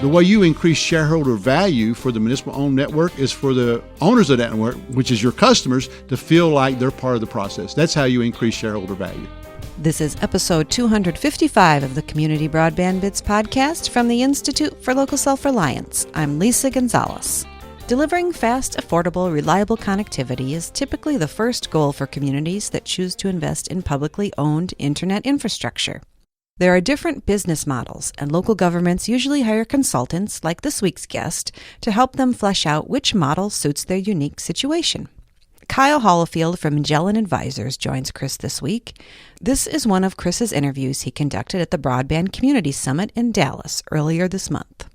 The way you increase shareholder value for the municipal-owned network is for the owners of that network, which is your customers, to feel like they're part of the process. That's how you increase shareholder value. This is episode 255 of the Community Broadband Bits podcast from the Institute for Local Self-Reliance. I'm Lisa Gonzalez. Delivering fast, affordable, reliable connectivity is typically the first goal for communities that choose to invest in publicly owned internet infrastructure. There are different business models, and local governments usually hire consultants, like this week's guest, to help them flesh out which model suits their unique situation. Kyle Hollifield from Magellan Advisors joins Chris this week. This is one of Chris's interviews he conducted at the Broadband Community Summit in Dallas earlier this month.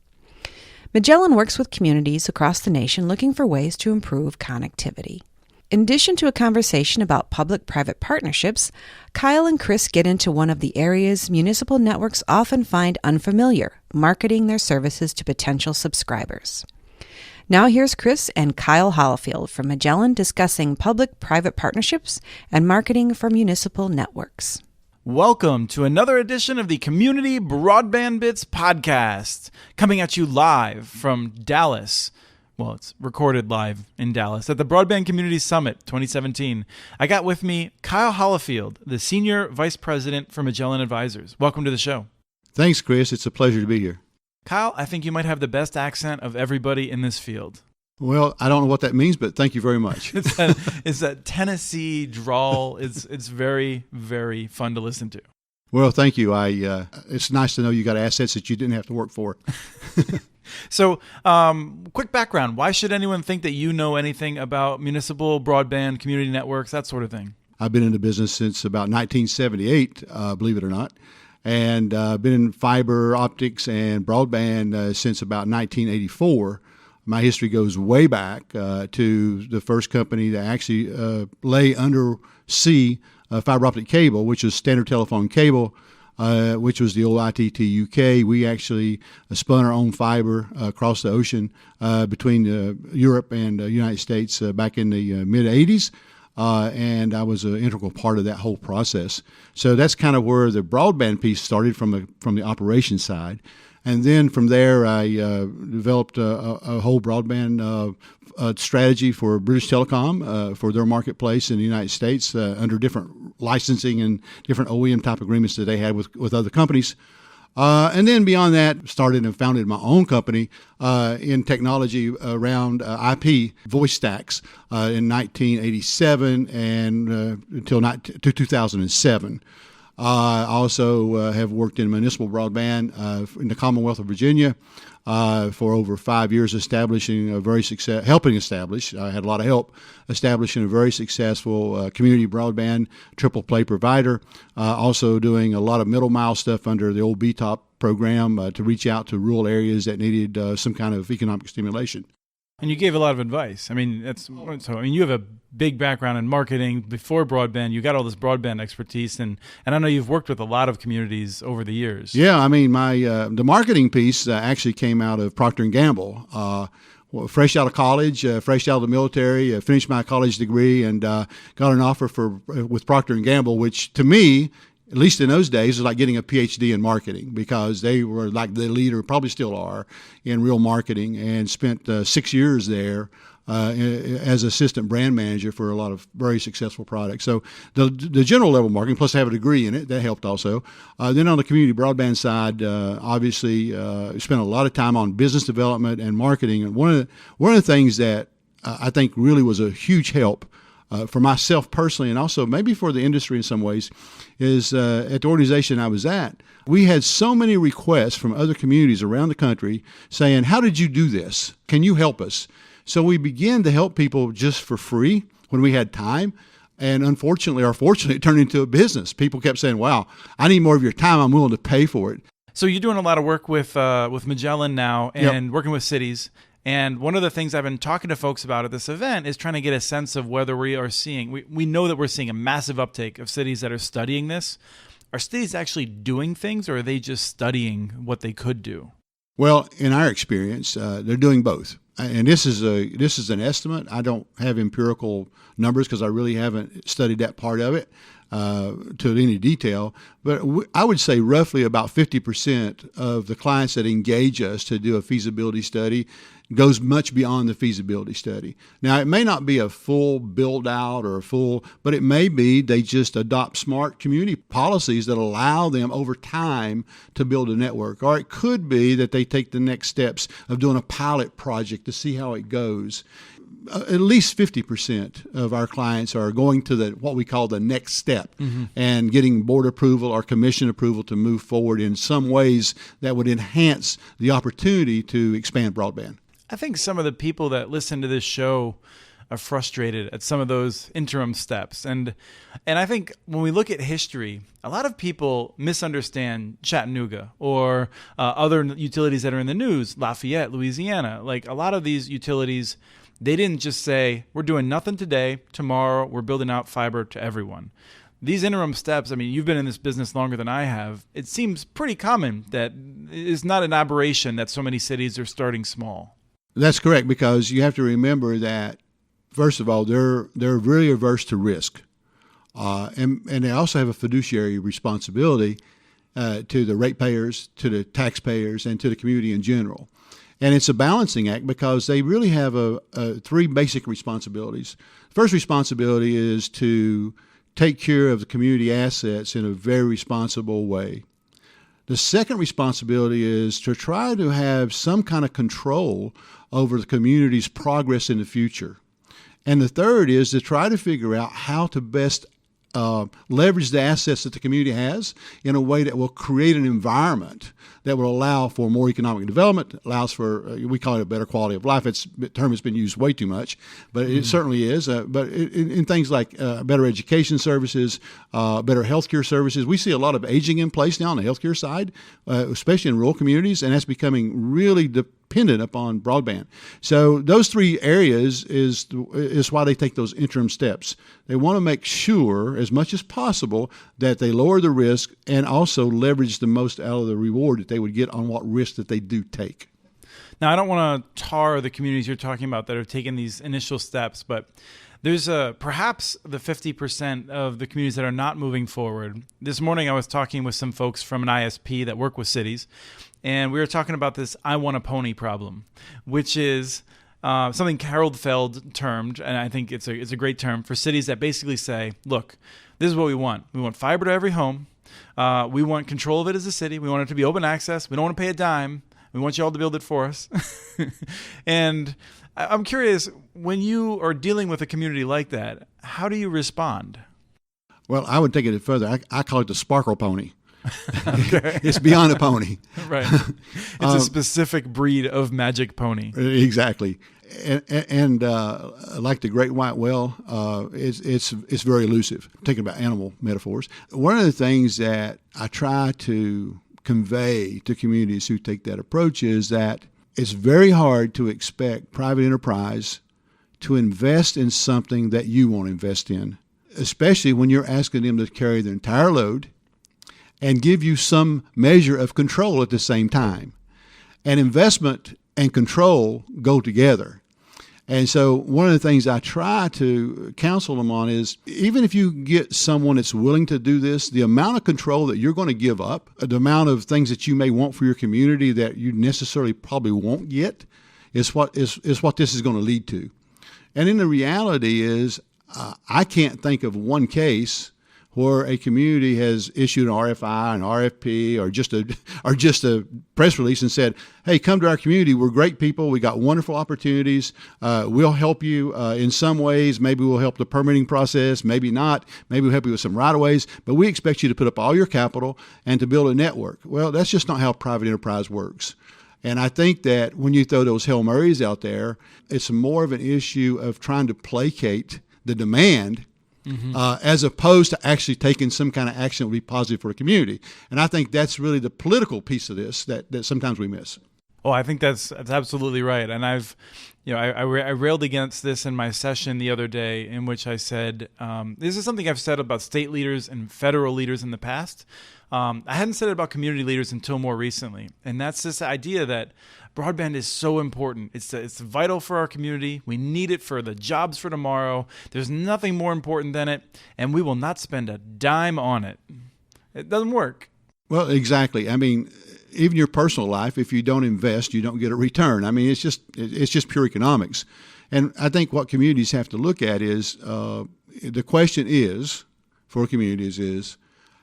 Magellan works with communities across the nation looking for ways to improve connectivity. In addition to a conversation about public-private partnerships, Kyle and Chris get into one of the areas municipal networks often find unfamiliar, marketing their services to potential subscribers. Now here's Chris and Kyle Hollifield from Magellan discussing public-private partnerships and marketing for municipal networks. Welcome to another edition of the Community Broadband Bits podcast, coming at you live from Dallas. Well, it's recorded live in Dallas at the Broadband Community Summit 2017. I got with me Kyle Hollifield, the Senior Vice President for Magellan Advisors. Welcome to the show. Thanks, Chris. It's a pleasure to be here. Kyle, I think you might have the best accent of everybody in this field. Well, I don't know what that means, but thank you very much. It's a Tennessee drawl. It's very, very fun to listen to. Well, thank you. It's nice to know you got assets that you didn't have to work for. So, quick background. Why should anyone think that you know anything about municipal broadband, community networks, that sort of thing? I've been in the business since about 1978, believe it or not, and been in fiber optics and broadband since about 1984. My history goes way back to the first company that actually lay undersea fiber optic cable, which is standard telephone cable, which was the old ITT UK. We actually spun our own fiber across the ocean between Europe and the United States back in the mid-'80s, and I was an integral part of that whole process. So that's kind of where the broadband piece started from the operations side. And then from there, I developed a whole broadband strategy for British Telecom for their marketplace in the United States under different licensing and different OEM type agreements that they had with other companies. And then beyond that, started and founded my own company in technology around IP voice stacks in 1987 and until 2007. I also have worked in municipal broadband in the Commonwealth of Virginia for over 5 years, helping establish. I had a lot of help establishing a very successful community broadband triple play provider. Also doing a lot of middle mile stuff under the old BTOP program to reach out to rural areas that needed some kind of economic stimulation. And you gave a lot of advice. I mean, you have a big background in marketing before broadband. You got all this broadband expertise, and I know you've worked with a lot of communities over the years. Yeah, I mean, the marketing piece actually came out of Procter & Gamble. Fresh out of college, fresh out of the military, finished my college degree, and got an offer with Procter & Gamble, which to me, at least in those days, it was like getting a PhD in marketing because they were like the leader, probably still are, in real marketing, and spent 6 years there as assistant brand manager for a lot of very successful products. So the general level marketing, plus I have a degree in it, that helped also. Then on the community broadband side, obviously spent a lot of time on business development and marketing. And one of the things that I think really was a huge help for myself personally, and also maybe for the industry in some ways, is at the organization I was at, we had so many requests from other communities around the country saying, how did you do this? Can you help us? So we began to help people just for free when we had time. And unfortunately, or fortunately, it turned into a business. People kept saying, wow, I need more of your time. I'm willing to pay for it. So you're doing a lot of work with Magellan now and working with cities. And one of the things I've been talking to folks about at this event is trying to get a sense of whether we are seeing, we know that we're seeing a massive uptake of cities that are studying this. Are cities actually doing things, or are they just studying what they could do? Well, in our experience, they're doing both. and this is an estimate. I don't have empirical numbers because I really haven't studied that part of it to any detail. But I would say roughly about 50% of the clients that engage us to do a feasibility study goes much beyond the feasibility study. Now, it may not be a full build out but it may be they just adopt smart community policies that allow them over time to build a network. Or it could be that they take the next steps of doing a pilot project to see how it goes. At least 50% of our clients are going to what we call the next step and getting board approval or commission approval to move forward in some ways that would enhance the opportunity to expand broadband. I think some of the people that listen to this show are frustrated at some of those interim steps. And I think when we look at history, a lot of people misunderstand Chattanooga or other utilities that are in the news, Lafayette, Louisiana. Like a lot of these utilities, they didn't just say, we're doing nothing today, tomorrow we're building out fiber to everyone. These interim steps, I mean, you've been in this business longer than I have. It seems pretty common that it's not an aberration that so many cities are starting small. That's correct, because you have to remember that, first of all, they're really averse to risk. And they also have a fiduciary responsibility to the ratepayers, to the taxpayers, and to the community in general. And it's a balancing act because they really have three basic responsibilities. First responsibility is to take care of the community assets in a very responsible way. The second responsibility is to try to have some kind of control over the community's progress in the future. And the third is to try to figure out how to best leverage the assets that the community has in a way that will create an environment that will allow for more economic development, allows for, we call it a better quality of life. The term has been used way too much, but it certainly is. But in things like better education services, better healthcare services, we see a lot of aging in place now on the healthcare side, especially in rural communities, and that's becoming really dependent upon broadband. So those three areas is why they take those interim steps. They want to make sure, as much as possible, that they lower the risk and also leverage the most out of the reward that they would get on what risk that they do take. Now, I don't want to tar the communities you're talking about that are taking these initial steps, but there's perhaps the 50% of the communities that are not moving forward. This morning I was talking with some folks from an ISP that work with cities, and we were talking about this I want a pony problem, which is something Harold Feld termed, and I think it's a great term, for cities that basically say, look, this is what we want. We want fiber to every home. We want control of it as a city. We want it to be open access. We don't want to pay a dime. We want you all to build it for us. And I'm curious, when you are dealing with a community like that, how do you respond? Well, I would take it further. I call it the sparkle pony. Okay. It's beyond a pony. Right. It's a specific breed of magic pony. Exactly. And like the great white whale, it's very elusive. Thinking about animal metaphors, one of the things that I try to convey to communities who take that approach is that it's very hard to expect private enterprise to invest in something that you won't invest in, especially when you're asking them to carry their entire load and give you some measure of control at the same time. And investment and control go together. And so one of the things I try to counsel them on is, even if you get someone that's willing to do this, the amount of control that you're going to give up, the amount of things that you may want for your community that you necessarily probably won't get, is what this is going to lead to. And then the reality is, I can't think of one case where a community has issued an RFI, an RFP, or just a press release and said, hey, come to our community. We're great people. We got wonderful opportunities. We'll help you in some ways. Maybe we'll help the permitting process. Maybe not. Maybe we'll help you with some right-of-ways. But we expect you to put up all your capital and to build a network. Well, that's just not how private enterprise works. And I think that when you throw those Hail Marys out there, it's more of an issue of trying to placate the demand as opposed to actually taking some kind of action that would be positive for the community. And I think that's really the political piece of this that sometimes we miss. Oh, I think that's absolutely right. And I railed against this in my session the other day, in which I said, this is something I've said about state leaders and federal leaders in the past. I hadn't said it about community leaders until more recently, and that's this idea that broadband is so important. It's vital for our community. We need it for the jobs for tomorrow. There's nothing more important than it, and we will not spend a dime on it. It doesn't work. Well, exactly. I mean, even your personal life, if you don't invest, you don't get a return. I mean, it's just pure economics. And I think what communities have to look at is the question is for communities is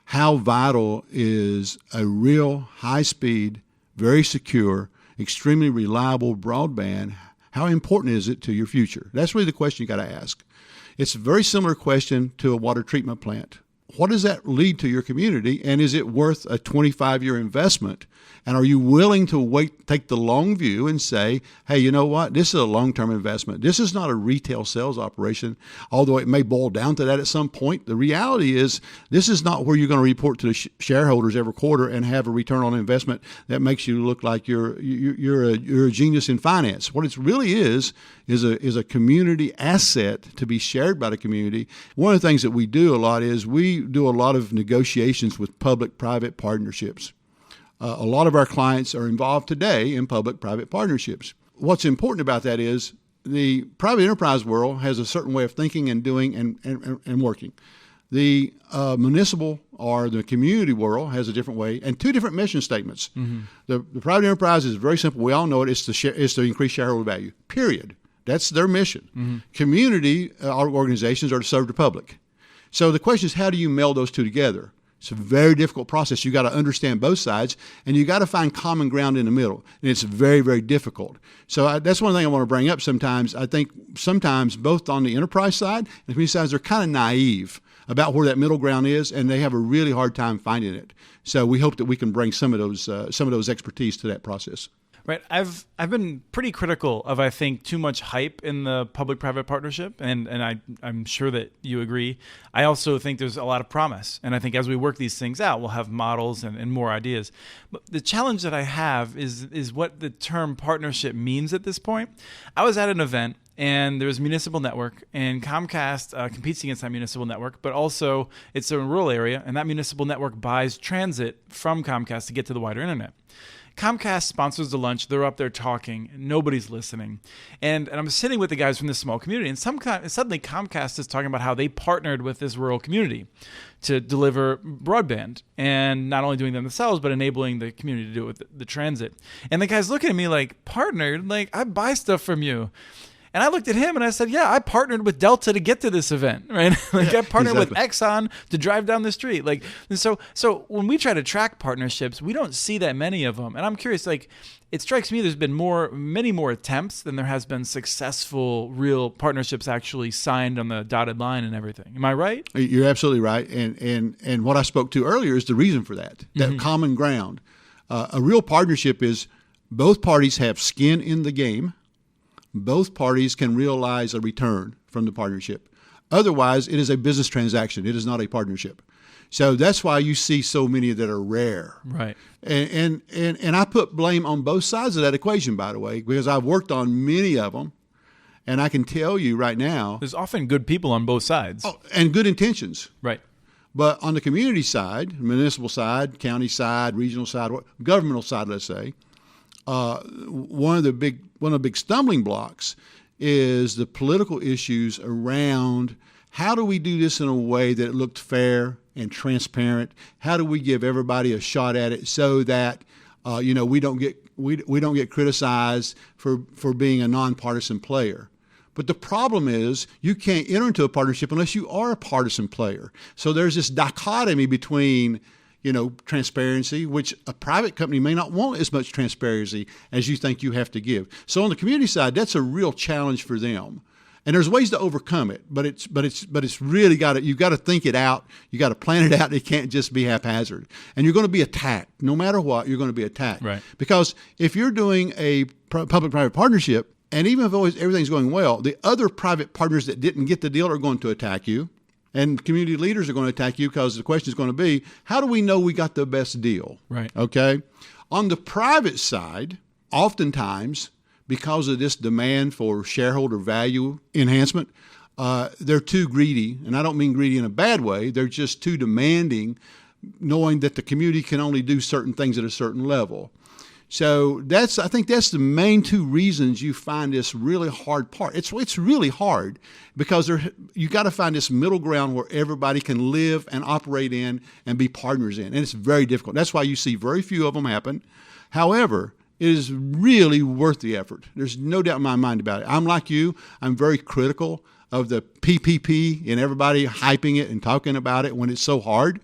how vital is a real high-speed, very secure, extremely reliable broadband? How important is it to your future? That's really the question you got to ask. It's a very similar question to a water treatment plant. What does that lead to your community, and is it worth a 25-year investment? And are you willing to take the long view and say, hey, you know what? This is a long-term investment. This is not a retail sales operation, although it may boil down to that at some point. The reality is this is not where you're going to report to the shareholders every quarter and have a return on investment that makes you look like you're a genius in finance. What it really is a community asset to be shared by the community. One of the things that we do a lot is we do a lot of negotiations with public-private partnerships. A lot of our clients are involved today in public-private partnerships. What's important about that is the private enterprise world has a certain way of thinking and doing and working. The municipal or the community world has a different way and two different mission statements. Mm-hmm. The private enterprise is very simple. We all know it. It's to increase shareholder value, period. That's their mission. Mm-hmm. Community organizations are to serve the public. So the question is, how do you meld those two together? It's a very difficult process. You got to understand both sides, and you got to find common ground in the middle. And it's very, very difficult. So that's one thing I want to bring up sometimes. I think sometimes both on the enterprise side and the community sides, they're kind of naive about where that middle ground is, and they have a really hard time finding it. So we hope that we can bring some of those expertise to that process. Right. I've been pretty critical of, I think, too much hype in the public-private partnership, and I'm sure that you agree. I also think there's a lot of promise, and I think as we work these things out, we'll have models and more ideas. But the challenge that I have is what the term partnership means at this point. I was at an event, and there's a municipal network, and Comcast competes against that municipal network, but also it's a rural area, and that municipal network buys transit from Comcast to get to the wider internet. Comcast sponsors the lunch. They're up there talking. Nobody's listening. And I'm sitting with the guys from this small community, and suddenly Comcast is talking about how they partnered with this rural community to deliver broadband, and not only doing them themselves, but enabling the community to do it with the transit. And the guy's looking at me like, partnered? Like, I buy stuff from you. And I looked at him and I said, yeah, I partnered with Delta to get to this event, right? I partnered with Exxon to drive down the street. Like, and so when we try to track partnerships, we don't see that many of them. And I'm curious, like, it strikes me there's been many more attempts than there has been successful real partnerships actually signed on the dotted line and everything. Am I right? You're absolutely right. And what I spoke to earlier is the reason for that common ground. A real partnership is both parties have skin in the game. Both parties can realize a return from the partnership. Otherwise, it is a business transaction. It is not a partnership. So that's why you see so many that are rare. Right. And I put blame on both sides of that equation, by the way, because I've worked on many of them. And I can tell you right now, there's often good people on both sides. Oh, and good intentions. Right. But on the community side, municipal side, county side, regional side, governmental side, let's say, one of the big stumbling blocks is the political issues around how do we do this in a way that it looked fair and transparent? How do we give everybody a shot at it so that we don't get criticized for being a nonpartisan player? But the problem is you can't enter into a partnership unless you are a partisan player. So there's this dichotomy between transparency, which a private company may not want as much transparency as you think you have to give. So on the community side, that's a real challenge for them. And there's ways to overcome it, but it's really you've got to think it out. You got to plan it out. It can't just be haphazard. And you're going to be attacked. No matter what, you're going to be attacked. Right. Because if you're doing a public-private partnership, and even if everything's going well, the other private partners that didn't get the deal are going to attack you. And community leaders are going to attack you because the question is going to be, how do we know we got the best deal? Right. Okay. On the private side, oftentimes, because of this demand for shareholder value enhancement, they're too greedy. And I don't mean greedy in a bad way. They're just too demanding knowing that the community can only do certain things at a certain level. So I think that's the main two reasons you find this really hard part. It's really hard because you got to find this middle ground where everybody can live and operate in and be partners in, and it's very difficult. That's why you see very few of them happen. However, it is really worth the effort. There's no doubt in my mind about it. I'm like you. I'm very critical of the PPP and everybody hyping it and talking about it when it's so hard.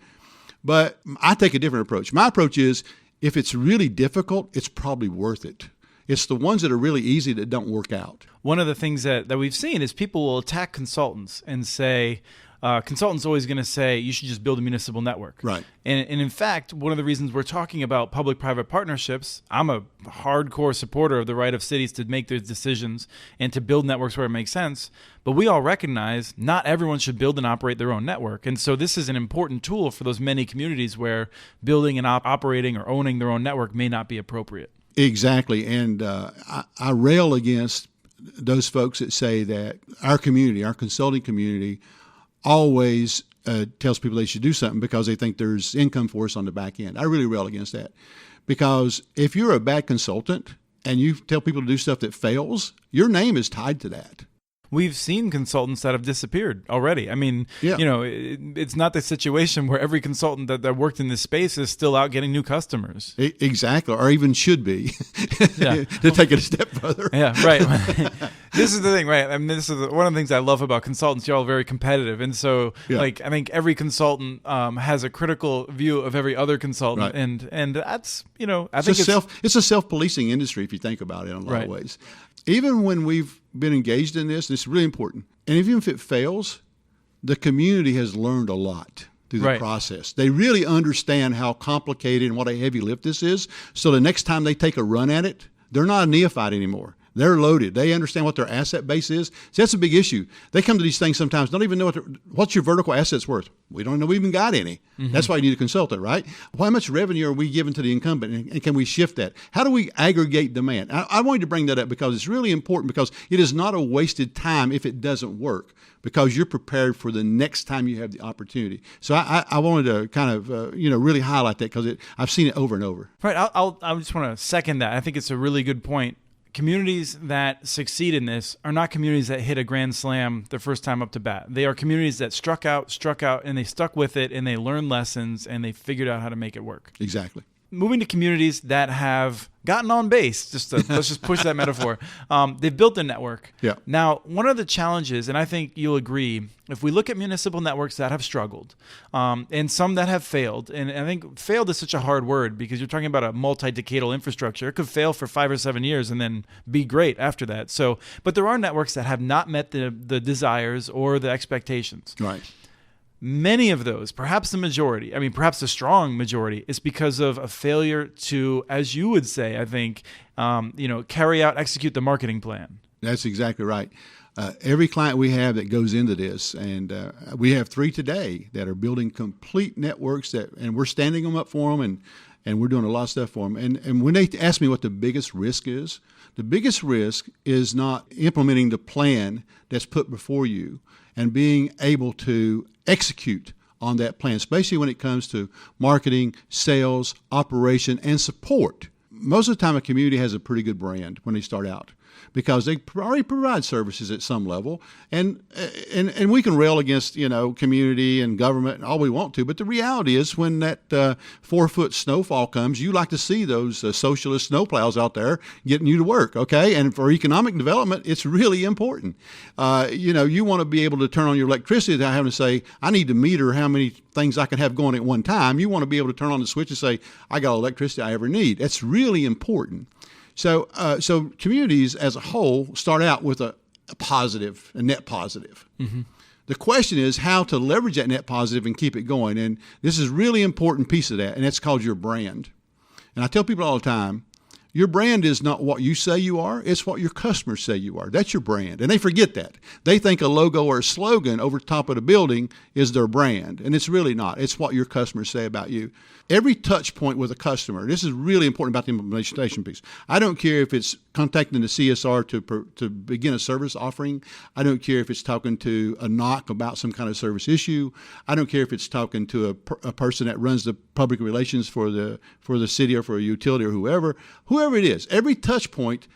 But I take a different approach. My approach is, if it's really difficult, it's probably worth it. It's the ones that are really easy that don't work out. One of the things that we've seen is people will attack consultants and say, consultants always going to say, you should just build a municipal network. Right. And in fact, one of the reasons we're talking about public-private partnerships, I'm a hardcore supporter of the right of cities to make those decisions and to build networks where it makes sense. But we all recognize not everyone should build and operate their own network. And so this is an important tool for those many communities where building and operating or owning their own network may not be appropriate. Exactly. And I rail against those folks that say that our community, our consulting community, always tells people they should do something because they think there's income for us on the back end. I really rail against that, because if you're a bad consultant and you tell people to do stuff that fails, your name is tied to that. We've seen consultants that have disappeared already. I mean, Yeah. It's not the situation where every consultant that worked in this space is still out getting new customers. Exactly, or even should be, Yeah. to take it a step further. Yeah, right. This is the thing, right? I mean, this is one of the things I love about consultants. You're all very competitive. And so, Yeah. I think every consultant has a critical view of every other consultant. Right. And that's, I think It's a self-policing industry if you think about it in a lot Right. of ways. Even when we've been engaged in this, and it's really important, and even if it fails, the community has learned a lot through the Right. process. They really understand how complicated and what a heavy lift this is, so the next time they take a run at it, they're not a neophyte anymore. They're loaded. They understand what their asset base is. So that's a big issue. They come to these things sometimes, don't even know what's your vertical assets worth. We don't know we even got any. Mm-hmm. That's why you need a consultant, right? How much revenue are we giving to the incumbent, and can we shift that? How do we aggregate demand? I wanted to bring that up because it's really important, because it is not a wasted time if it doesn't work, because you're prepared for the next time you have the opportunity. So I wanted to kind of really highlight that, because I've seen it over and over. Right. I just want to second that. I think it's a really good point. Communities that succeed in this are not communities that hit a grand slam the first time up to bat. They are communities that struck out, and they stuck with it, and they learned lessons, and they figured out how to make it work. Exactly. Moving to communities that have gotten on base, let's just push that metaphor. They've built a network. Yeah. Now, one of the challenges, and I think you'll agree, if we look at municipal networks that have struggled, and some that have failed, and I think failed is such a hard word because you're talking about a multi-decadal infrastructure. It could fail for 5 or 7 years and then be great after that. So, but there are networks that have not met the desires or the expectations. Right. Many of those, perhaps the majority, perhaps the strong majority, is because of a failure to, as you would say, I think, execute the marketing plan. That's exactly right. Every client we have that goes into this, and we have 3 today that are building complete networks and we're standing them up for them, and we're doing a lot of stuff for them. And when they ask me what the biggest risk is, the biggest risk is not implementing the plan that's put before you and being able to execute on that plan, especially when it comes to marketing, sales, operation, and support. Most of the time, a community has a pretty good brand when they start out, because they already provide services at some level, and we can rail against community and government and all we want to, but the reality is when that 4-foot snowfall comes, you like to see those socialist snowplows out there getting you to work, okay? And for economic development, it's really important. You want to be able to turn on your electricity without having to say, I need to meter how many things I can have going at one time. You want to be able to turn on the switch and say, I got all the electricity I ever need. That's really important. So communities as a whole start out with a net positive. Mm-hmm. The question is how to leverage that net positive and keep it going. And this is a really important piece of that, and that's called your brand. And I tell people all the time, Your brand is not what you say you are. It's what your customers say you are. That's your brand. And they forget that. They think a logo or a slogan over top of the building is their brand. And it's really not. It's what your customers say about you. Every touch point with a customer, this is really important about the implementation piece. I don't care if it's contacting the CSR to begin a service offering. I don't care if it's talking to a NOC about some kind of service issue. I don't care if it's talking to a person that runs the public relations for the city or for a utility or whoever it is. Every touch point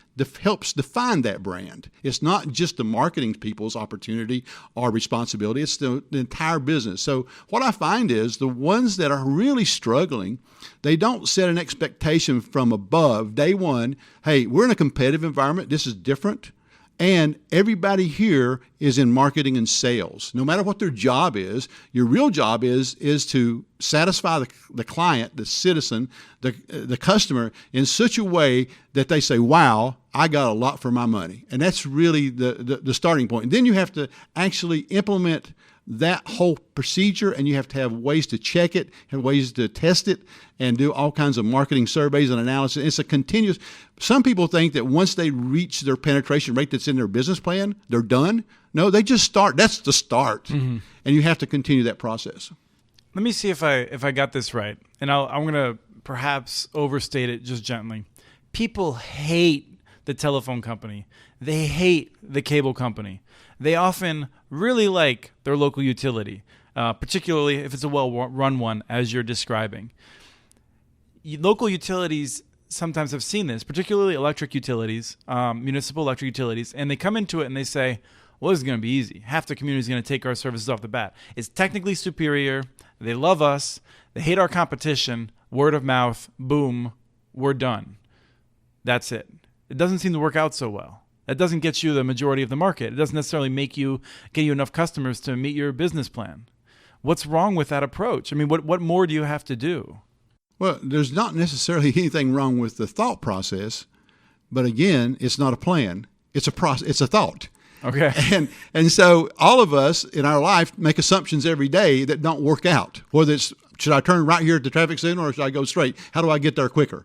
helps define that brand. It's not just the marketing people's opportunity or responsibility. It's the entire business. So what I find is the ones that are really struggling, they don't set an expectation from above. Day one, hey, we're in a competitive environment. This is different. And everybody here is in marketing and sales. No matter what their job is, your real job is to satisfy the client, the citizen, the customer in such a way that they say, wow, I got a lot for my money. And that's really the starting point. And then you have to actually implement that whole procedure, and you have to have ways to check it, have ways to test it, and do all kinds of marketing surveys and analysis. It's a continuous. Some people think that once they reach their penetration rate that's in their business plan, they're done. No, they just start. That's the start, and you have to continue that process. Let me see if I got this right, and I'm going to perhaps overstate it just gently. People hate the telephone company. They hate the cable company. They often really like their local utility, particularly if it's a well-run one, as you're describing. Local utilities sometimes have seen this, particularly electric utilities, municipal electric utilities, and they come into it and they say, well, this is going to be easy. Half the community is going to take our services off the bat. It's technically superior. They love us. They hate our competition. Word of mouth. Boom. We're done. That's it. It doesn't seem to work out so well. That doesn't get you the majority of the market. It doesn't necessarily get you enough customers to meet your business plan. What's wrong with that approach? I mean, what more do you have to do? Well, there's not necessarily anything wrong with the thought process, but again, it's not a plan. It's a process. It's a thought. Okay. And so all of us in our life make assumptions every day that don't work out. Whether it's, should I turn right here at the traffic signal or should I go straight? How do I get there quicker?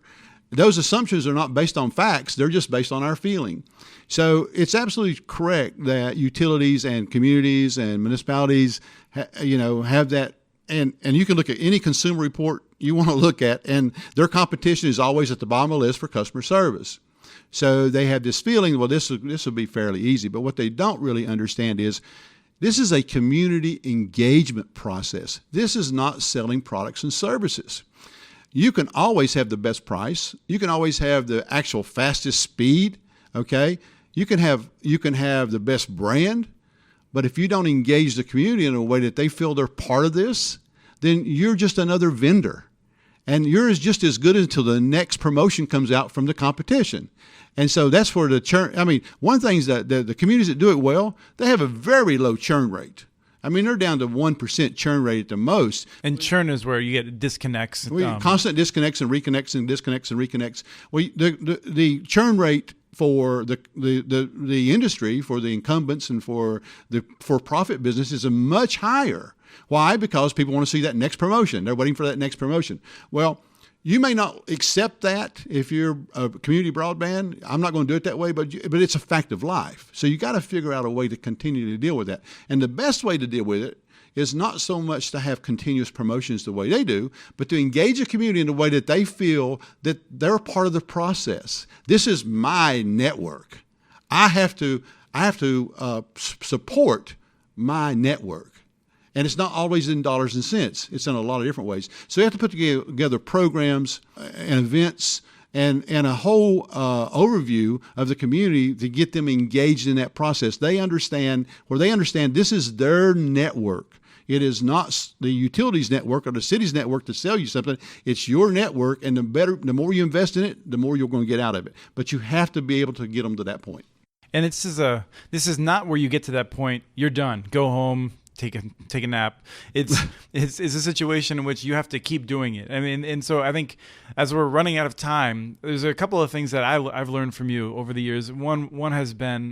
Those assumptions are not based on facts. They're just based on our feeling. So it's absolutely correct that utilities and communities and municipalities, have that. And you can look at any consumer report you want to look at, and their competition is always at the bottom of the list for customer service. So they have this feeling, well, this will be fairly easy. But what they don't really understand is this is a community engagement process. This is not selling products and services. You can always have the best price. You can always have the actual fastest speed. Okay, you can have the best brand, but if you don't engage the community in a way that they feel they're part of this, then you're just another vendor, and you're just as good until the next promotion comes out from the competition. And so that's where the churn. I mean, one thing is that the communities that do it well, they have a very low churn rate. I mean, they're down to 1% churn rate at the most. And churn is where you get disconnects. Constant disconnects and reconnects and disconnects and reconnects. Well, the churn rate for the industry, for the incumbents and for the for-profit business is a much higher. Why? Because people want to see that next promotion. They're waiting for that next promotion. Well, you may not accept that if you're a community broadband. I'm not going to do it that way, but it's a fact of life. So you got to figure out a way to continue to deal with that. And the best way to deal with it is not so much to have continuous promotions the way they do, but to engage a community in a way that they feel that they're part of the process. This is my network. I have to support my network. And it's not always in dollars and cents. It's in a lot of different ways. So you have to put together programs and events and a whole overview of the community to get them engaged in that process. They understand this is their network. It is not the utilities network or the city's network to sell you something. It's your network, and the more you invest in it, the more you're going to get out of it. But you have to be able to get them to that point. And this is not where you get to that point. You're done. Go home. take a nap. It's a situation in which you have to keep doing it. I mean, and so I think as we're running out of time, there's a couple of things that I've learned from you over the years. One has been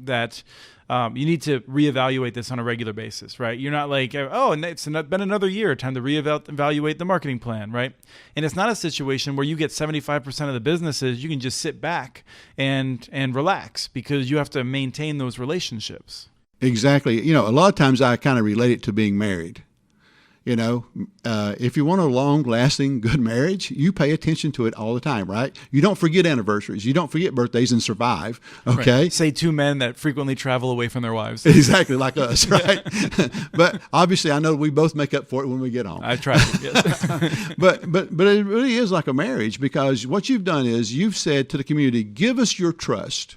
that you need to reevaluate this on a regular basis, right? You're not like, oh, it's been another year, time to reevaluate the marketing plan, right? And it's not a situation where you get 75% of the businesses, you can just sit back and relax, because you have to maintain those relationships. Exactly. A lot of times I kind of relate it to being married. If you want a long-lasting, good marriage, you pay attention to it all the time, right? You don't forget anniversaries. You don't forget birthdays and survive, okay? Right. Say two men that frequently travel away from their wives. Exactly, like us, right? But obviously, I know we both make up for it when we get home. I try to, yes. But it really is like a marriage, because what you've done is you've said to the community, give us your trust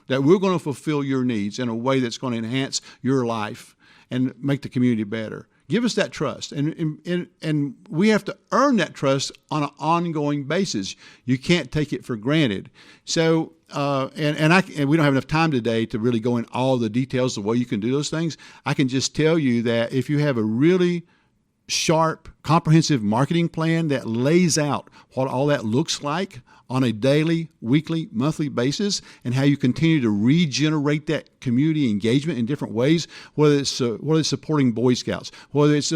that we're going to fulfill your needs in a way that's going to enhance your life and make the community better. Give us that trust, and we have to earn that trust on an ongoing basis. You can't take it for granted. So, and we don't have enough time today to really go in all the details of the way you can do those things. I can just tell you that if you have a really sharp, comprehensive marketing plan that lays out what all that looks like on a daily, weekly, monthly basis, and how you continue to regenerate that community engagement in different ways, whether it's supporting Boy Scouts, whether it's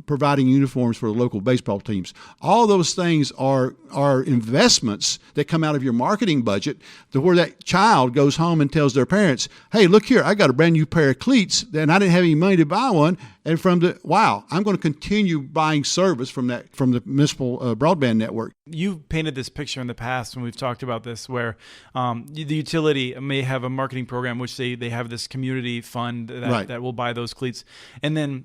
providing uniforms for the local baseball teams. All those things are investments that come out of your marketing budget, to where that child goes home and tells their parents, hey, look here, I got a brand new pair of cleats, and I didn't have any money to buy one. And I'm going to continue buying service from the municipal broadband network. You've painted this picture in the past when we've talked about this, where the utility may have a marketing program, which they have this community fund that will buy those cleats. And then,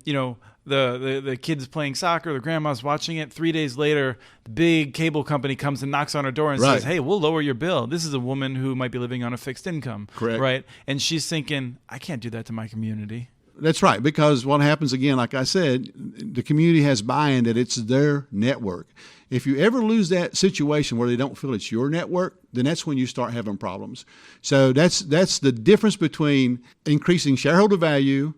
the kids playing soccer, the grandma's watching it. 3 days later, the big cable company comes and knocks on her door and says, hey, we'll lower your bill. This is a woman who might be living on a fixed income. Correct. Right? And she's thinking, I can't do that to my community. That's right, because what happens, again, like I said, the community has buy-in that it's their network. If you ever lose that situation where they don't feel it's your network, then that's when you start having problems. So that's the difference between increasing shareholder value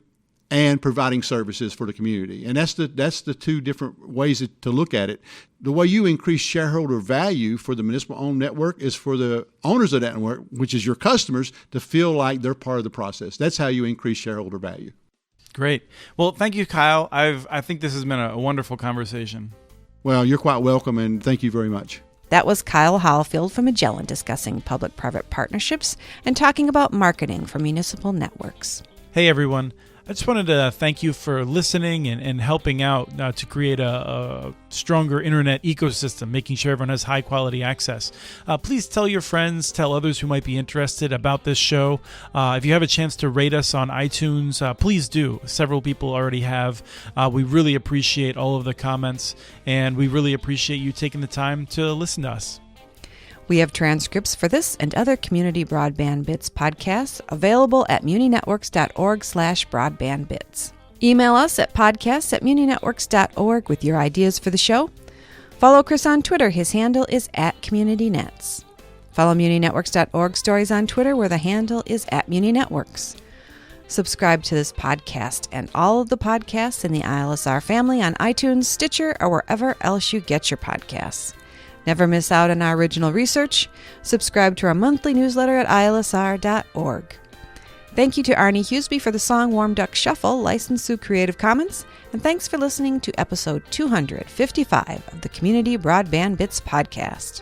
and providing services for the community. And that's the two different ways to look at it. The way you increase shareholder value for the municipal-owned network is for the owners of that network, which is your customers, to feel like they're part of the process. That's how you increase shareholder value. Great. Well, thank you, Kyle. I think this has been a wonderful conversation. Well, you're quite welcome, and thank you very much. That was Kyle Howfield from Magellan discussing public-private partnerships and talking about marketing for municipal networks. Hey, everyone. I just wanted to thank you for listening and helping out to create a stronger internet ecosystem, making sure everyone has high-quality access. Please tell your friends, tell others who might be interested about this show. If you have a chance to rate us on iTunes, please do. Several people already have. We really appreciate all of the comments, and we really appreciate you taking the time to listen to us. We have transcripts for this and other Community Broadband Bits podcasts available at muninetworks.org/broadbandbits. Email us at podcasts@muninetworks.org with your ideas for the show. Follow Chris on Twitter. His handle is @CommunityNets. Follow muninetworks.org stories on Twitter, where the handle is @muninetworks. Subscribe to this podcast and all of the podcasts in the ILSR family on iTunes, Stitcher, or wherever else you get your podcasts. Never miss out on our original research. Subscribe to our monthly newsletter at ilsr.org. Thank you to Arnie Huseby for the song Warm Duck Shuffle, licensed through Creative Commons. And thanks for listening to episode 255 of the Community Broadband Bits podcast.